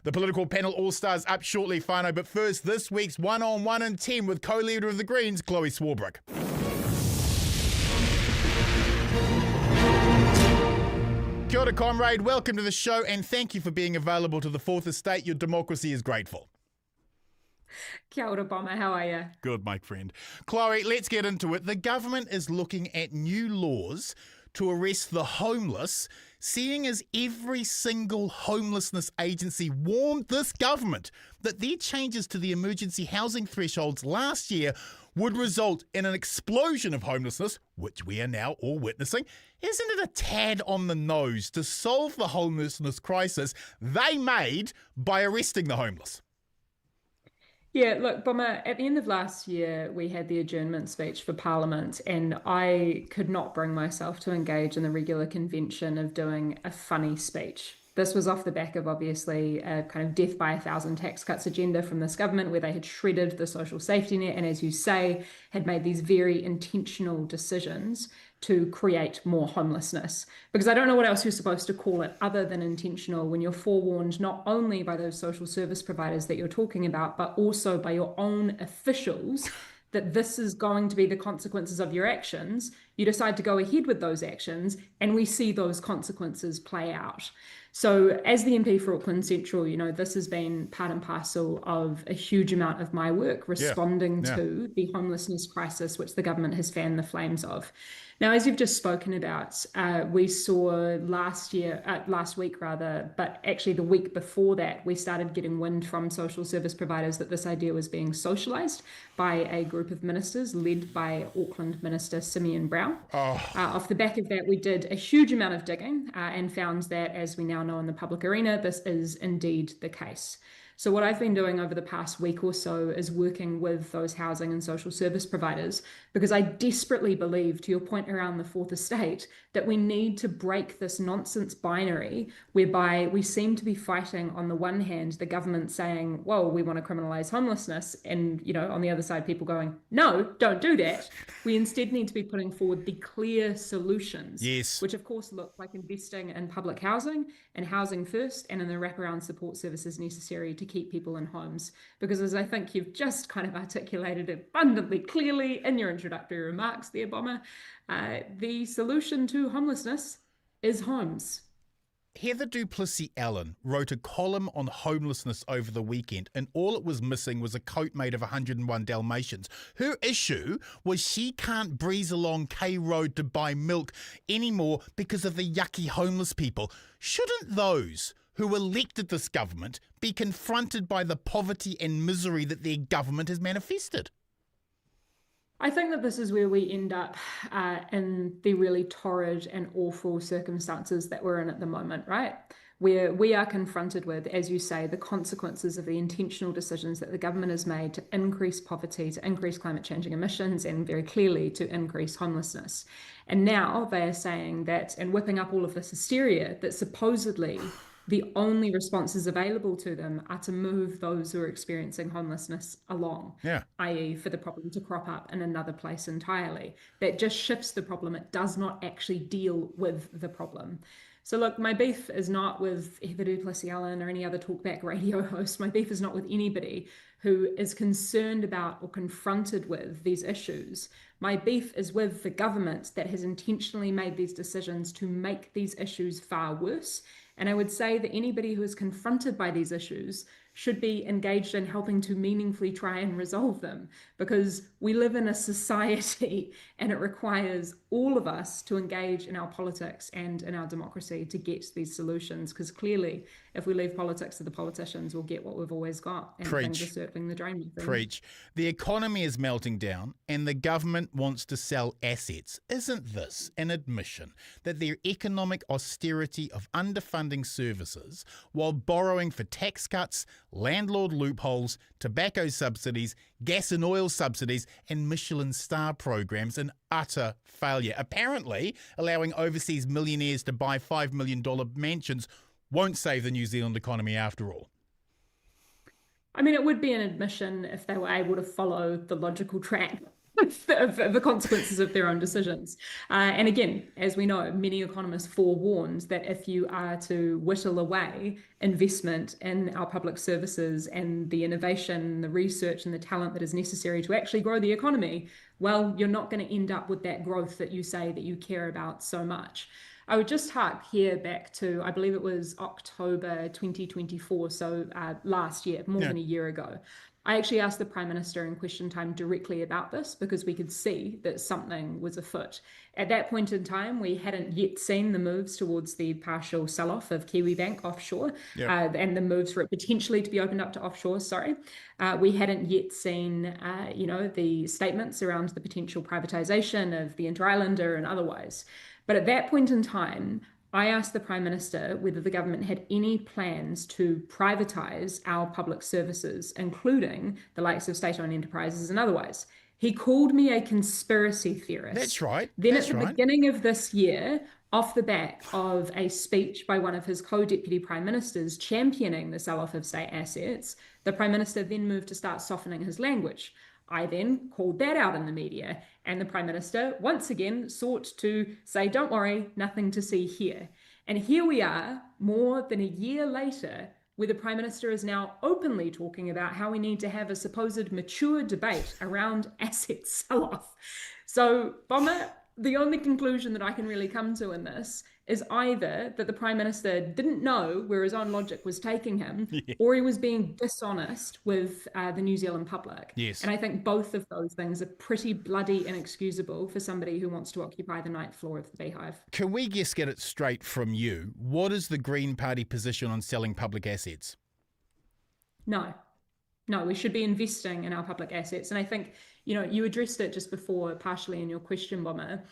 The political panel all-stars up shortly, whānau, but first, this week's one-on-one in 10 with co-leader of the Greens, Chlöe Swarbrick. Kia ora, comrade. Welcome to the show, and thank you for being available to the Fourth Estate. Your democracy is grateful. Kia ora, Bomber. How are you? Good, my friend. Chloe, let's get into it. The government is looking at new laws to arrest the homeless, seeing as every single homelessness agency warned this government that their changes to the emergency housing thresholds last year would result in an explosion of homelessness, which we are now all witnessing. Isn't it a tad on the nose to solve the homelessness crisis they made by arresting the homeless? Yeah, look, Bomber, at the end of last year, we had the adjournment speech for Parliament, and I could not bring myself to engage in the regular convention of doing a funny speech. This was off the back of, obviously, a kind of death by 1,000 tax cuts agenda from this government, where they had shredded the social safety net and, as you say, had made these very intentional decisions to create more homelessness. Because I don't know what else you're supposed to call it other than intentional when you're forewarned not only by those social service providers that you're talking about, but also by your own officials that this is going to be the consequences of your actions. You decide to go ahead with those actions, and we see those consequences play out. So as the MP for Auckland Central, you know, this has been part and parcel of a huge amount of my work responding to the homelessness crisis, which the government has fanned the flames of. Now, as you've just spoken about, we saw last week, but actually the week before that, we started getting wind from social service providers that this idea was being socialised by a group of ministers led by Auckland Minister Simeon Brown. Off the back of that, we did a huge amount of digging and found that, as we now know in the public arena, this is indeed the case. So what I've been doing over the past week or so is working with those housing and social service providers, because I desperately believe, to your point around the Fourth Estate, that we need to break this nonsense binary whereby we seem to be fighting, on the one hand, the government saying, well, we want to criminalise homelessness, and, you know, on the other side, people going, no, don't do that. We instead need to be putting forward the clear solutions, which of course look like investing in public housing and housing first, and in the wraparound support services necessary to keep people in homes. Because as I think you've just kind of articulated abundantly clearly in your introductory remarks there, Bomber, the solution to homelessness is homes. Heather du Plessis-Allen wrote a column on homelessness over the weekend, and all it was missing was a coat made of 101 Dalmatians. Her issue was she can't breeze along K Road to buy milk anymore because of the yucky homeless people. Shouldn't those who elected this government be confronted by the poverty and misery that their government has manifested? I think that this is where we end up in the really torrid and awful circumstances that we're in at the moment, right? Where we are confronted with, as you say, the consequences of the intentional decisions that the government has made to increase poverty, to increase climate changing emissions, and very clearly to increase homelessness. And now they are saying that, and whipping up all of this hysteria, that supposedly the only responses available to them are to move those who are experiencing homelessness along, i.e. for the problem to crop up in another place entirely. That just shifts the problem. It does not actually deal with the problem. So look, my beef is not with Heather du Plessis-Allen or any other talkback radio host. My beef is not with anybody who is concerned about or confronted with these issues. My beef is with the government that has intentionally made these decisions to make these issues far worse. And I would say that anybody who is confronted by these issues should be engaged in helping to meaningfully try and resolve them, because we live in a society and it requires all of us to engage in our politics and in our democracy to get these solutions, because clearly if we leave politics to the politicians, we'll get what we've always got, and things are circling the drain. Preach. The economy is melting down and the government wants to sell assets. Isn't this an admission that their economic austerity of underfunding services while borrowing for tax cuts, landlord loopholes, tobacco subsidies, gas and oil subsidies, and Michelin star programs an utter failure? Apparently, allowing overseas millionaires to buy $5 million mansions won't save the New Zealand economy after all. I mean, it would be an admission if they were able to follow the logical track of the consequences of their own decisions. And again, as we know, many economists forewarned that if you are to whittle away investment in our public services and the innovation, the research and the talent that is necessary to actually grow the economy, well, you're not going to end up with that growth that you say that you care about so much. I would just hark here back to, I believe it was October 2024, so last year, more than a year ago. I actually asked the Prime Minister in question time directly about this because we could see that something was afoot. At that point in time, we hadn't yet seen the moves towards the partial sell-off of Kiwibank offshore and the moves for it potentially to be opened up to offshore, we hadn't yet seen, the statements around the potential privatisation of the Inter-Islander and otherwise. But at that point in time, I asked the Prime Minister whether the government had any plans to privatise our public services, including the likes of state-owned enterprises and otherwise. He called me a conspiracy theorist. That's right. Then at the beginning of this year, off the back of a speech by one of his co-deputy prime ministers championing the sell-off of state assets, the Prime Minister then moved to start softening his language. I then called that out in the media, and the Prime Minister once again sought to say, don't worry, nothing to see here. And here we are, more than a year later, where the Prime Minister is now openly talking about how we need to have a supposed mature debate around asset sell-off. So, Bomber, the only conclusion that I can really come to in this is either that the Prime Minister didn't know where his own logic was taking him, or he was being dishonest with the New Zealand public. Yes. And I think both of those things are pretty bloody inexcusable for somebody who wants to occupy the ninth floor of the Beehive. Can we just get it straight from you? What is the Green Party position on selling public assets? No, we should be investing in our public assets. And I think, you addressed it just before, partially in your question, Bomber.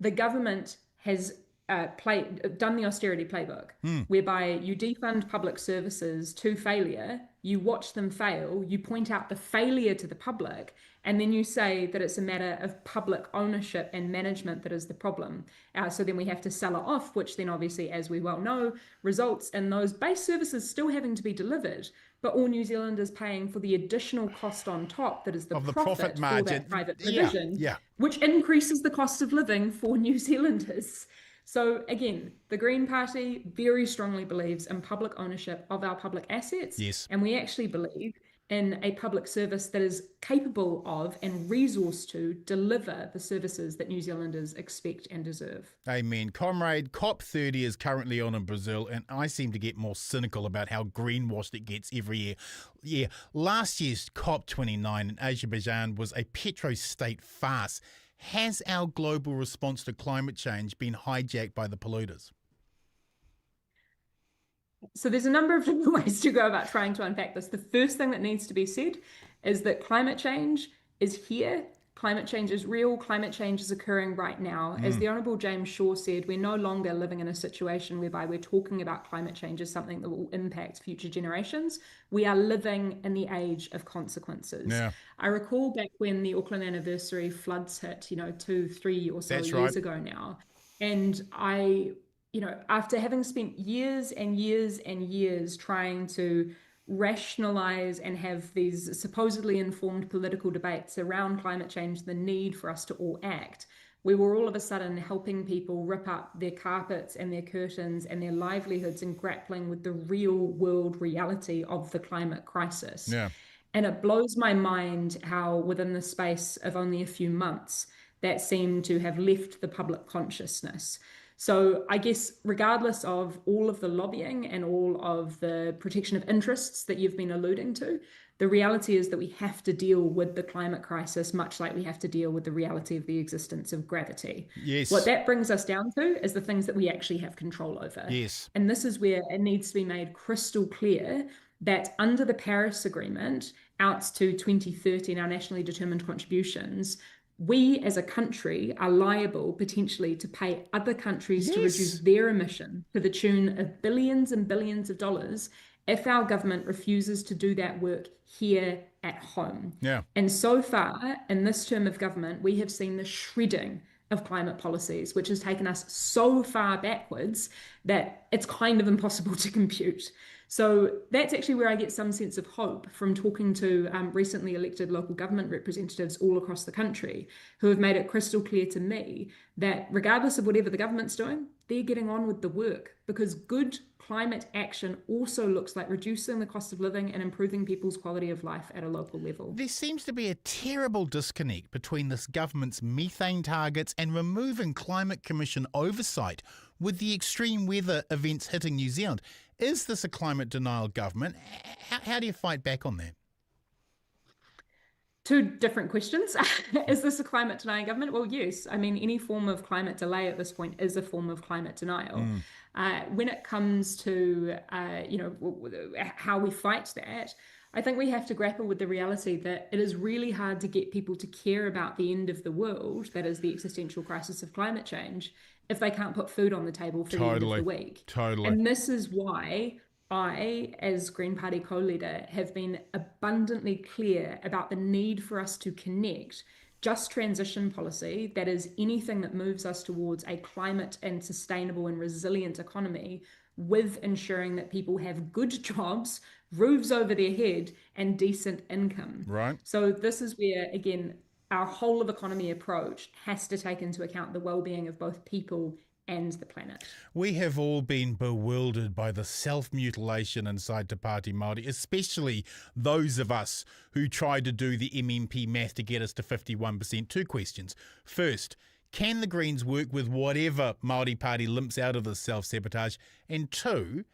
The government has done the austerity playbook, whereby you defund public services to failure, you watch them fail, you point out the failure to the public, and then you say that it's a matter of public ownership and management that is the problem. So then we have to sell it off, which then obviously, as we well know, results in those base services still having to be delivered, but all New Zealanders paying for the additional cost on top that is the profit margin for that private provision, which increases the cost of living for New Zealanders. So again, the Green Party very strongly believes in public ownership of our public assets. Yes. And we actually believe in a public service that is capable of and resourced to deliver the services that New Zealanders expect and deserve. Amen. Comrade, COP30 is currently on in Brazil, and I seem to get more cynical about how greenwashed it gets every year. Yeah, last year's COP29 in Azerbaijan was a petro-state farce. Has our global response to climate change been hijacked by the polluters? So there's a number of different ways to go about trying to unpack this. The first thing that needs to be said is that climate change is here. Climate change is real. Climate change is occurring right now. As the Honourable James Shaw said, we're no longer living in a situation whereby we're talking about climate change as something that will impact future generations. We are living in the age of consequences. Yeah. I recall back when the Auckland anniversary floods hit, 2, 3 or so years ago now. And I, after having spent years and years and years trying to rationalize and have these supposedly informed political debates around climate change, the need for us to all act, we were all of a sudden helping people rip up their carpets and their curtains and their livelihoods and grappling with the real world reality of the climate crisis. Yeah. And it blows my mind how within the space of only a few months, that seemed to have left the public consciousness. So I guess regardless of all of the lobbying and all of the protection of interests that you've been alluding to, the reality is that we have to deal with the climate crisis much like we have to deal with the reality of the existence of gravity. Yes. What that brings us down to is the things that we actually have control over. Yes. And this is where it needs to be made crystal clear that under the Paris Agreement, out to 2030 in our nationally determined contributions, we as a country are liable potentially to pay other countries to reduce their emission to the tune of billions and billions of dollars if our government refuses to do that work here at home. Yeah. And so far in this term of government, we have seen the shredding of climate policies, which has taken us so far backwards that it's kind of impossible to compute. So that's actually where I get some sense of hope from talking to recently elected local government representatives all across the country who have made it crystal clear to me that regardless of whatever the government's doing, they're getting on with the work, because good climate action also looks like reducing the cost of living and improving people's quality of life at a local level. There seems to be a terrible disconnect between this government's methane targets and removing Climate Commission oversight with the extreme weather events hitting New Zealand. Is this a climate denial government? How do you fight back on that? Two different questions. Is this a climate denying government? Well, yes. I mean, any form of climate delay at this point is a form of climate denial. When it comes to, how we fight that, I think we have to grapple with the reality that it is really hard to get people to care about the end of the world, that is the existential crisis of climate change, if they can't put food on the table for the end of the week. Totally. And this is why I, as Green Party co-leader, have been abundantly clear about the need for us to connect just transition policy, that is anything that moves us towards a climate and sustainable and resilient economy, with ensuring that people have good jobs, roofs over their head, and decent income. Right. So this is where, again, our whole of economy approach has to take into account the well-being of both people and the planet. We have all been bewildered by the self-mutilation inside Te Pāti Māori, especially those of us who tried to do the MMP math to get us to 51%. Two questions. First, can the Greens work with whatever Māori Party limps out of this self-sabotage? And two,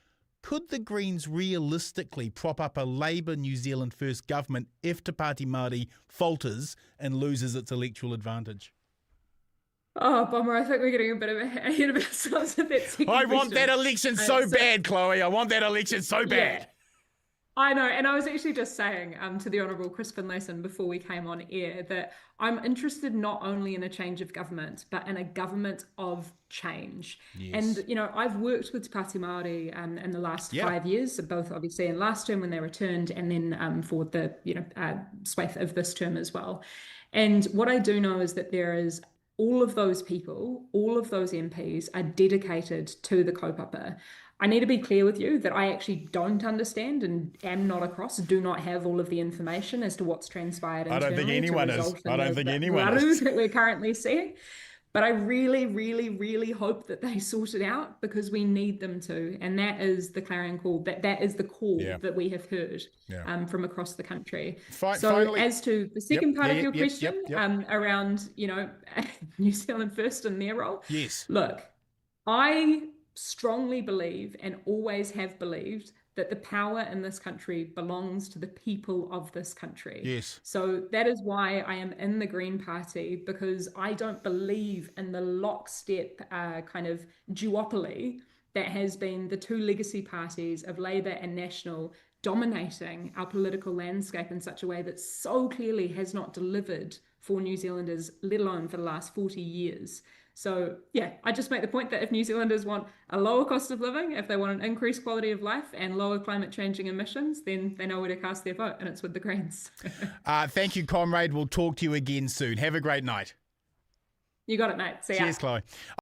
could the Greens realistically prop up a Labour New Zealand First government if Te Pāti Māori falters and loses its electoral advantage? Oh, bummer. I think we're getting a bit of ahead of ourselves with that second I question. want that election so bad, Chloe. I want that election so bad. Yeah, I know. And I was actually just saying to the Honourable Chris Finlayson before we came on air that I'm interested not only in a change of government, but in a government of change. Yes. And, I've worked with Te Pāti Māori in the last 5 years, both obviously in last term when they returned, and then for the, swathe of this term as well. And what I do know is that there is all of those people, all of those MPs are dedicated to the kaupapa. I need to be clear with you that I actually don't understand and am not across, do not have all of the information as to what's transpired internally. I don't think anyone is. I don't think anyone is. That we're currently seeing. But I really, really, really hope that they sort it out, because we need them to. And that is the clarion call, that is the call that we have heard from across the country. Finally, as to the second part of your question around, New Zealand First and their role. Yes. Look, I strongly believe and always have believed that the power in this country belongs to the people of this country. Yes. So that is why I am in the Green Party, because I don't believe in the lockstep kind of duopoly that has been the two legacy parties of Labour and National dominating our political landscape in such a way that so clearly has not delivered for New Zealanders, let alone for the last 40 years. So, I just make the point that if New Zealanders want a lower cost of living, if they want an increased quality of life and lower climate changing emissions, then they know where to cast their vote, and it's with the Greens. Thank you, comrade. We'll talk to you again soon. Have a great night. You got it, mate. See ya. Cheers, Chloe.